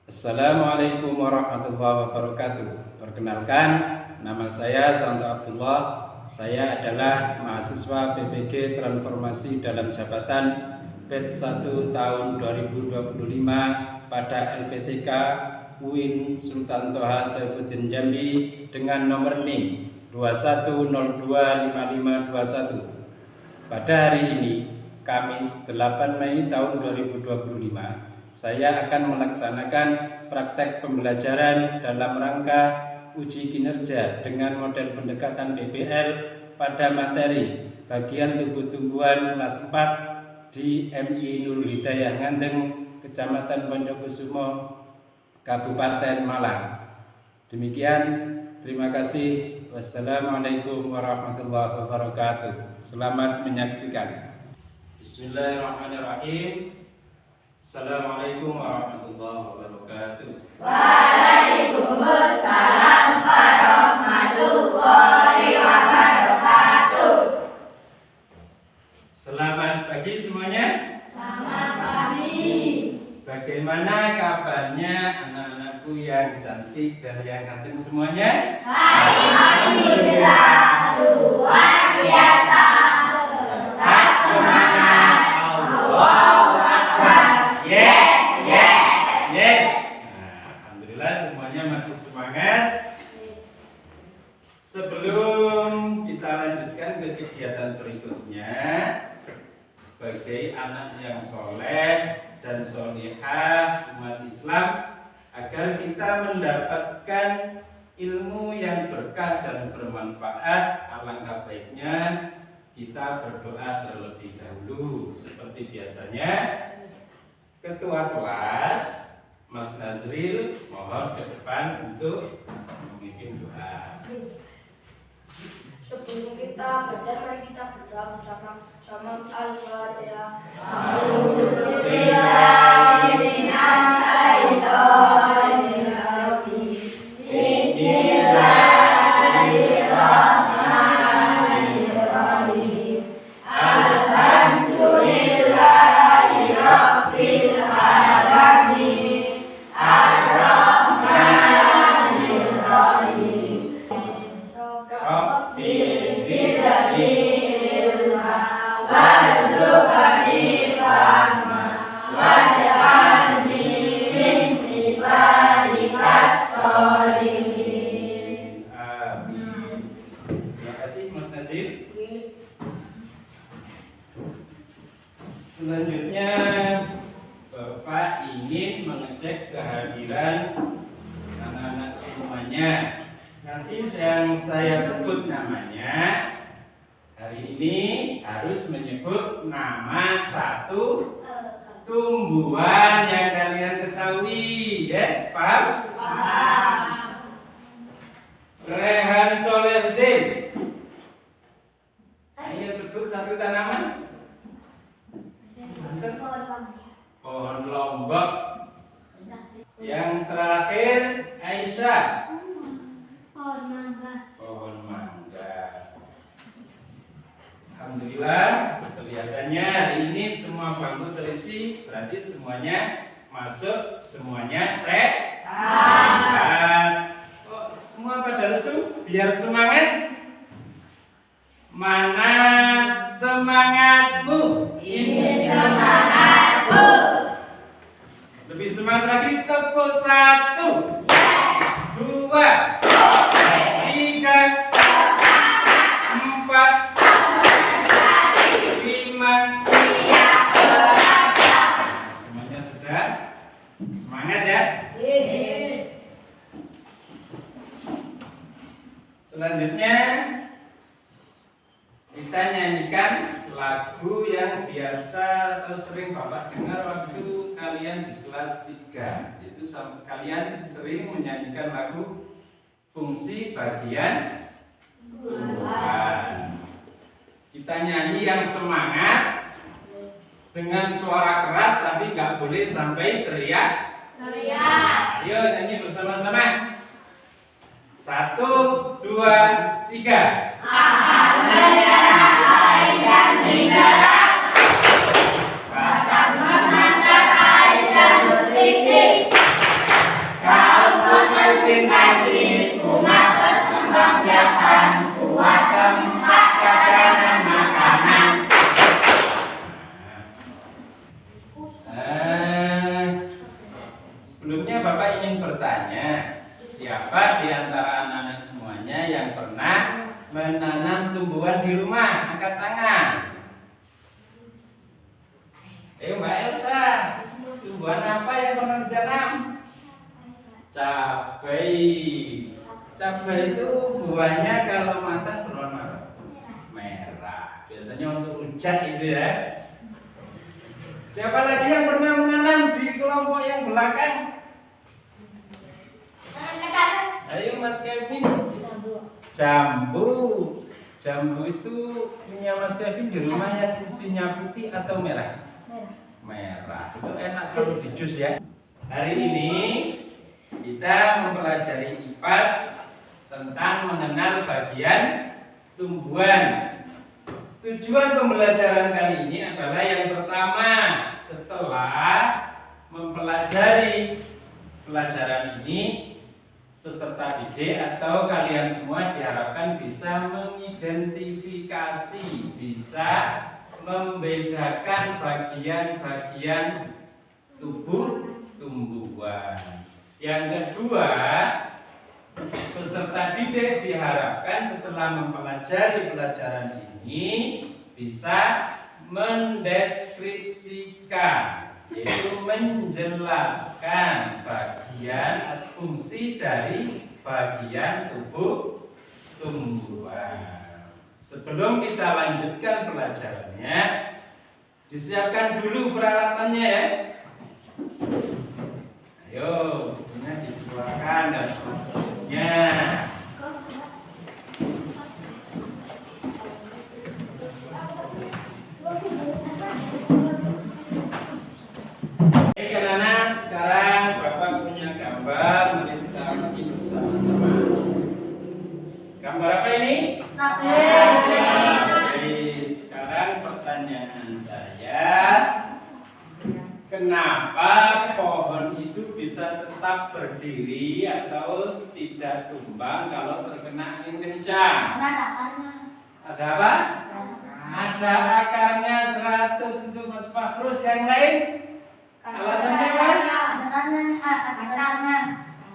Assalamualaikum warahmatullahi wabarakatuh. Perkenalkan, nama saya Santo Abdullah. Saya adalah mahasiswa PPG Transformasi dalam Jabatan batch 1 tahun 2025 pada LPTK UIN Sultan Toha Saifuddin Jambi dengan nomor NIM 21025521. Pada hari ini, Kamis 8 Mei tahun 2025, saya akan melaksanakan praktek pembelajaran dalam rangka uji kinerja dengan model pendekatan PBL pada materi bagian tubuh-tumbuhan kelas 4 di MI Nurul Hidayah Ngandeng, Kecamatan Poncokusumo, Kabupaten Malang. Demikian, terima kasih. Wassalamualaikum warahmatullahi wabarakatuh. Selamat menyaksikan. Bismillahirrahmanirrahim. Assalamualaikum warahmatullahi wabarakatuh. Waalaikumsalam warahmatullahi wabarakatuh. Selamat pagi semuanya. Selamat pagi. Bagaimana kabarnya anak-anakku yang cantik dan yang ganteng semuanya? Alhamdulillah, luar biasa. Tetap semangat. Allahu Akbar. Yes, yes. Yes. Nah, alhamdulillah semuanya masih semangat. Sebelum kita lanjutkan ke kegiatan berikutnya, sebagai anak yang soleh dan solihah umat Islam, agar kita mendapatkan ilmu yang berkah dan bermanfaat, alangkah baiknya kita berdoa terlebih dahulu. Seperti biasanya, Ketua kelas Mas Nazril mohon ke depan untuk memimpin doa. Sebelum kita belajar, mari kita berdoa bersama-sama. Al-Fatihah. Bismillahirrahmanirrahim. Alhamdulillahirabbil alamin. Ar-Rahmanir-Rahim. Rabbi zidni ilma warzuqni fahma waj'alni min ibadikas sholihin. Amin. Terima kasih Mas Nazir. Selanjutnya Bapak ingin mengecek kehadiran anak-anak semuanya. Nanti yang saya sebut namanya hari ini harus menyebut nama satu tumbuhan yang kalian ketahui, ya, paham? Rehan Solehudin. Ayo sebut satu tanaman. Pohon lombok. Yang terakhir Aisyah. Pohon mangga. Alhamdulillah, kelihatannya hari ini semua bangku terisi, berarti semuanya masuk, semuanya sehat. Oh, semua pada lesu, biar semangat. Mana semangatmu? Ini semangatku. Lebih semangat lagi, tepuk 1, 2, 3, 4, 5. Semuanya sudah semangat ya. Selanjutnya kita nyanyikan lagu yang biasa atau sering Bapak dengar waktu kalian di kelas 3. Itu kalian sering menyanyikan lagu fungsi bagian tumbuhan. Kita nyanyi yang semangat dengan suara keras, tapi nggak boleh sampai teriak. Ayo nyanyi bersama-sama. 1, 2, 3. Air dan mineral, batang menghantar air dan nutrisi. fotosintesis, umat berkembang biakan, buat tempat cadangan makanan. Sebelumnya Bapak ingin bertanya, siapa di antara anak-anak semuanya yang pernah menanam tumbuhan di rumah? Angkat tangan. Mbak Elsa, tumbuhan apa yang pernah ditanam? Cabai. Cabai itu buahnya kalau matang berwarna apa? Merah. Biasanya untuk rujak itu ya. Siapa lagi yang pernah menanam di kelompok yang belakang? Ayo Mas Kevin. Jambu. Jambu itu punya Mas Kevin di rumah yang isinya putih atau merah? Merah. Itu enak kalau di jus ya. Hari ini kita mempelajari IPAS tentang mengenal bagian tumbuhan. Tujuan pembelajaran kali ini adalah yang pertama, setelah mempelajari pelajaran ini, peserta didik atau kalian semua diharapkan bisa mengidentifikasi, bisa membedakan bagian-bagian tubuh tumbuhan. Yang kedua, peserta didik diharapkan setelah mempelajari pelajaran ini bisa mendeskripsikan, yaitu menjelaskan bagian atau fungsi dari bagian tubuh tumbuhan. Sebelum kita lanjutkan pelajarannya, disiapkan dulu peralatannya ya. Ayo, bukunya dikeluarkan dan seterusnya. Oke anak-anak, sekarang Bapak punya gambar, mari kita bikin bersama-sama. Gambar apa ini? Oke, sekarang pertanyaan saya, kenapa pohon itu bisa tetap berdiri atau tidak tumbang kalau terkena angin kencang? Ada apa? Ada akarnya 100 untuk Mas Fakhrus. Yang lain? Alasannya apa?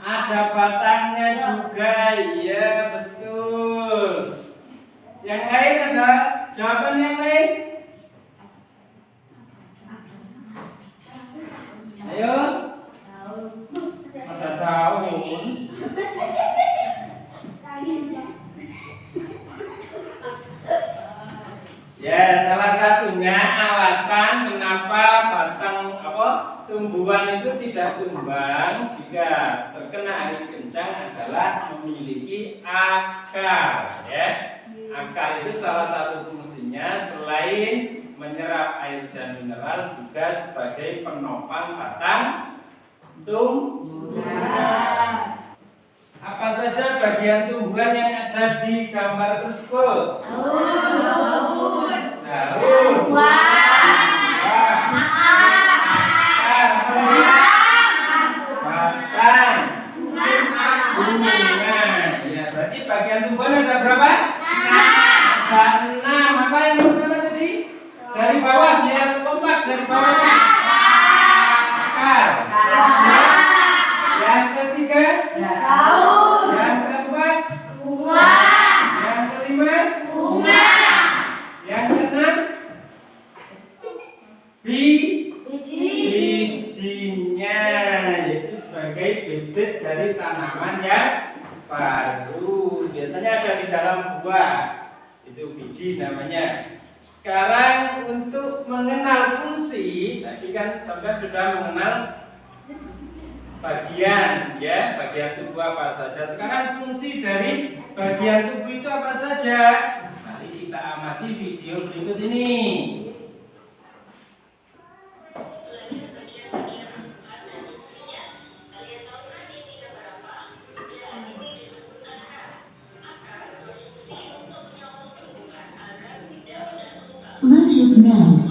Ada batangnya juga. Iya betul. Yang lain ada jawaban yang lain? Ayo. Ada daun. Ya, salah satunya alasan kenapa batang tumbuhan itu tidak tumbang jika terkena angin kencang adalah memiliki akar, ya. Akar itu salah satu fungsinya selain menyerap air dan mineral juga sebagai penopang batang tumbuhan. Apa saja bagian tumbuhan yang ada di gambar tersebut? Daun, batang, bunga. Ya, berarti bagian tumbuhan ada berapa? Ada 6. Apa yang pertama tadi? Dari bawah biar kompak, dari bawah. Akar. Yang ketiga? Daun. Yang keempat? Bunga. Yang kelima? Bunga. Yang keenam? Bijinya, yaitu sebagai bibit dari tanaman yang baru. Biasanya ada di dalam buah. Itu biji namanya. Sekarang untuk mengenal fungsi, tadi kan sampai sudah mengenal bagian, ya, bagian tubuh apa saja. Sekarang fungsi dari bagian tubuh itu apa saja? Mari kita amati video berikut ini. Bluetooth mode.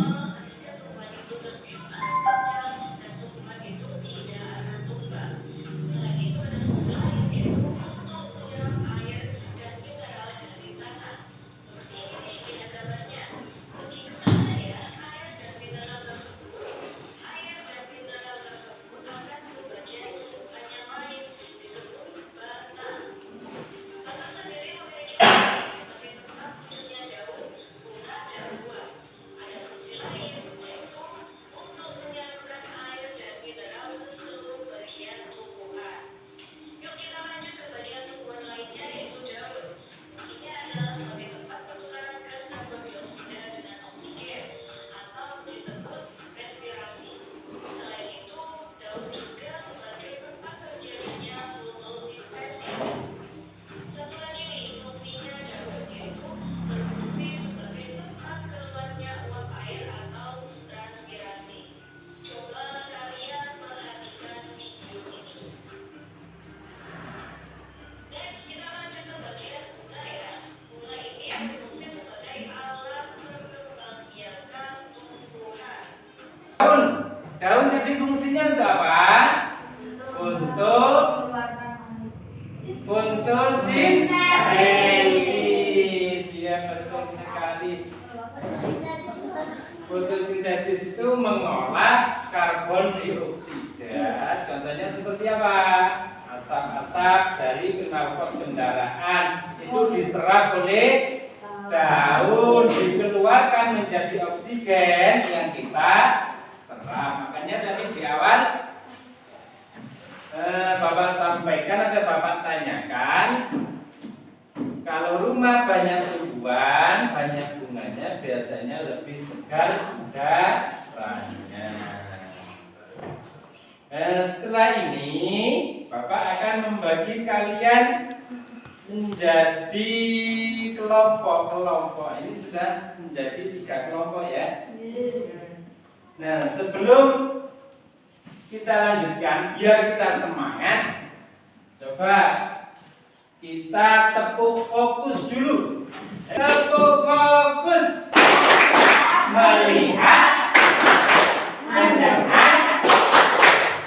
tadi fungsinya untuk apa? Untuk fotosintesis. Ya, betul sekali. Fotosintesis itu mengolah karbon dioksida. Contohnya seperti apa? Asap-asap dari knalpot kendaraan itu diserap oleh daun, dikeluarkan menjadi oksigen yang kita serap. Makanya tadi di awal Bapak sampaikan atau Bapak tanyakan, kalau rumah banyak tumbuhan, banyak bunganya, biasanya lebih segar udaranya. Setelah ini Bapak akan membagi kalian menjadi kelompok-kelompok. Ini sudah menjadi 3 kelompok ya. Nah, sebelum kita lanjutkan, biar kita semangat, coba kita tepuk fokus dulu. Tepuk fokus. Melihat, mendengar,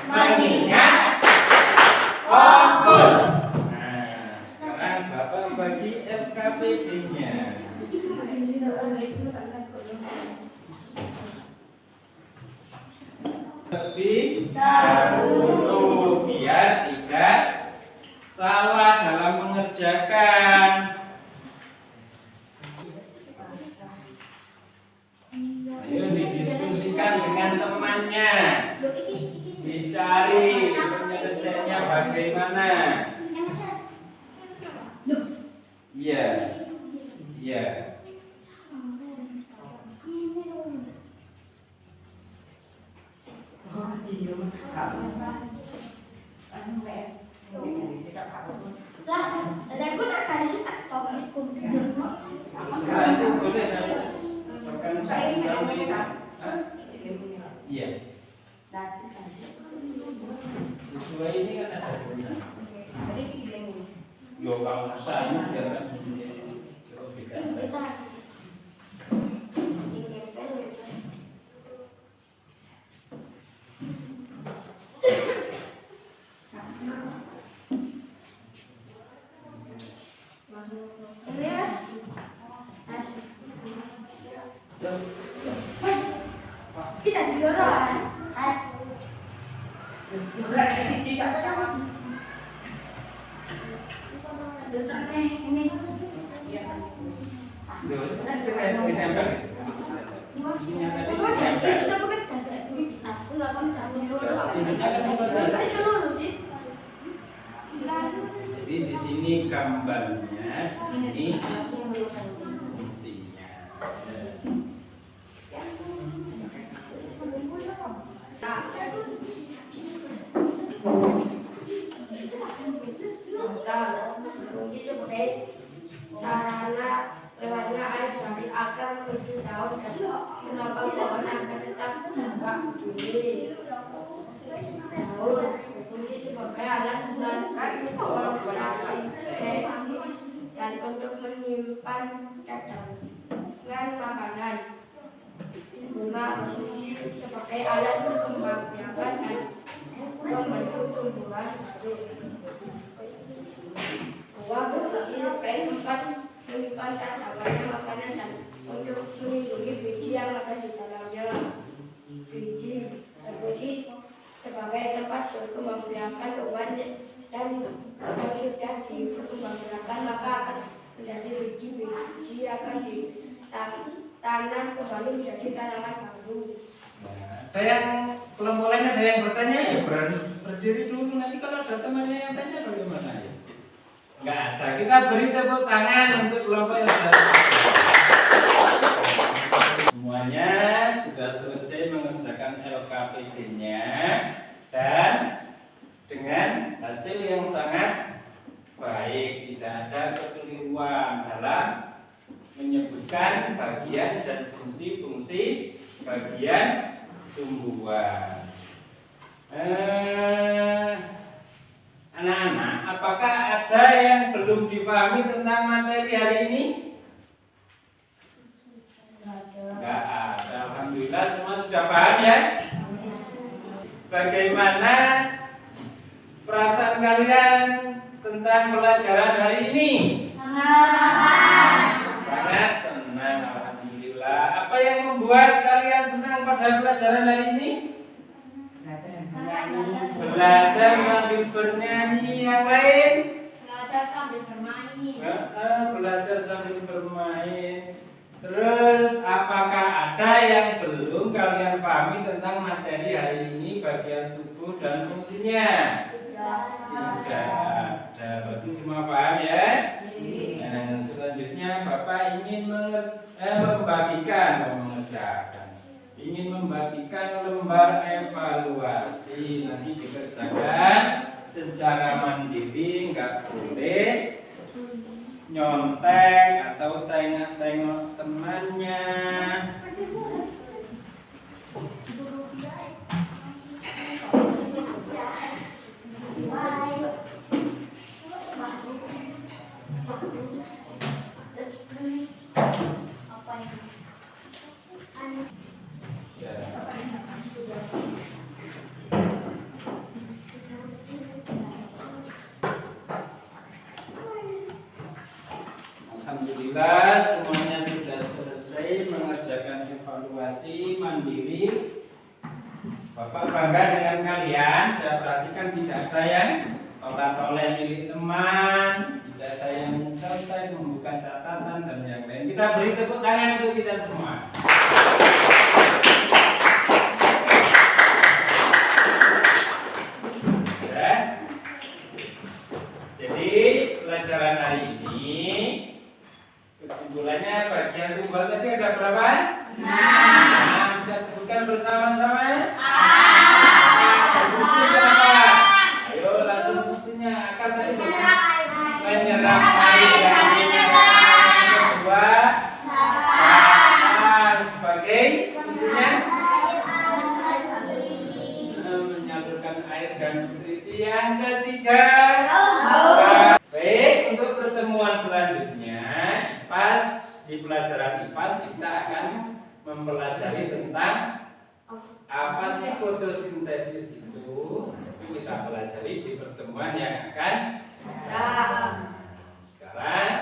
mengingat, fokus. Nah, sekarang Bapak bagi LKPD-nya. Lebih dahulu biar tidak salah dalam mengerjakan. Ayo didiskusikan dengan temannya, dicari penyelesaiannya bagaimana. Iya, iya. Iya. Sesuai ini kan ada tulisan. Yo kalau usah ini biar kan beda. Kita juara. Jadi di sini gambarnya, di sini fungsinya. Sarana lewatnya air dari akar menuju daun dan menambah pohon agar tetap tegak berdiri. Daun berfungsi sebagai alat menahan fotosintesis dan untuk menyimpan cadangan makanan. Bunga berfungsi sebagai alat perkembangbiakan dan membentuk tumbuhan baru. Buah berfungsi sebagai tempat menyimpan cadangan makanan dan untuk melindungi biji yang ada di dalamnya. Biji berfungsi sebagai tempat perkembangbiakan tumbuhan dan kalau sudah diperkembangbiakan maka akan menjadi biji akan ditanam kembali menjadi tanaman baru. Ada yang kelompok lain ada yang bertanya ya berdiri dulu, nanti kalau ada temannya yang tanya bagaimana ya? Enggak ada. Kita beri tepuk tangan untuk kelompok yang sudah. Semuanya sudah selesai mengerjakan LKPD-nya dan dengan hasil yang sangat baik, tidak ada kekeliruan dalam menyebutkan bagian dan fungsi-fungsi bagian tumbuhan. Anak-anak, apakah ada yang belum dipahami tentang materi hari ini? Enggak ada. Alhamdulillah semua sudah paham ya? bagaimana perasaan kalian tentang pelajaran hari ini? Sangat senang, alhamdulillah. Apa yang membuat kalian senang pada pelajaran hari ini? Belajar sambil bernyanyi. Yang lain? Belajar sambil bermain. Belajar sambil bermain. Terus apakah ada yang belum kalian pahami tentang materi hari ini, bagian tubuh dan fungsinya? Tidak ada. Berarti semua paham ya? Nah, selanjutnya Bapak ingin ingin membagikan lembar evaluasi. Nanti dikerjakan secara mandiri, nggak boleh nyontek atau tengok-tengok temannya. Alhamdulillah semuanya sudah selesai mengerjakan evaluasi mandiri. Bapak bangga dengan kalian. Saya perhatikan tidak ada yang tolak-tolak milik teman, tidak ada yang mencontek, membuka catatan dan yang lain. Kita beri tepuk tangan untuk kita semua. Ya. Jadi pelajaran hari ini kesimpulannya bagian tunggal tadi ada berapa? 6. Kita sebutkan bersama-sama. Fungsi berapa? Ayo langsung fungsinya. Akan tadi menyerap air dan mineral. Kedua, sebagai fungsinya menyalurkan air dan nutrisi. Yang ketiga, baik, untuk pertemuan selanjutnya IPAS, di pelajaran IPAS kita akan mempelajari tentang apa sih fotosintesis itu. Kita pelajari di pertemuan yang akan datang. Sekarang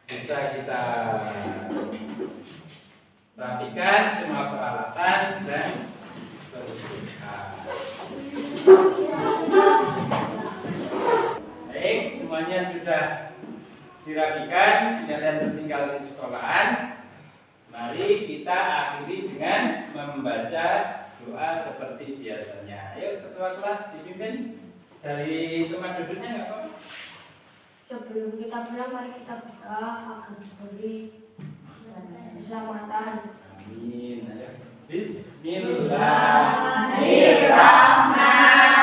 bisa kita rapikan semua peralatan dan teruskan. Baik, semuanya sudah dirapikan, tidak ada yang tertinggal di sekolahan. Mari kita akhiri dengan membaca doa seperti biasanya. Ayo ketua kelas dipimpin dari tempat duduknya, nggak apa-apa. Sebelum kita pulang, mari kita berdoa agar diberi keselamatan. Amin. Ayo. Bismillahirrahmanirrahim.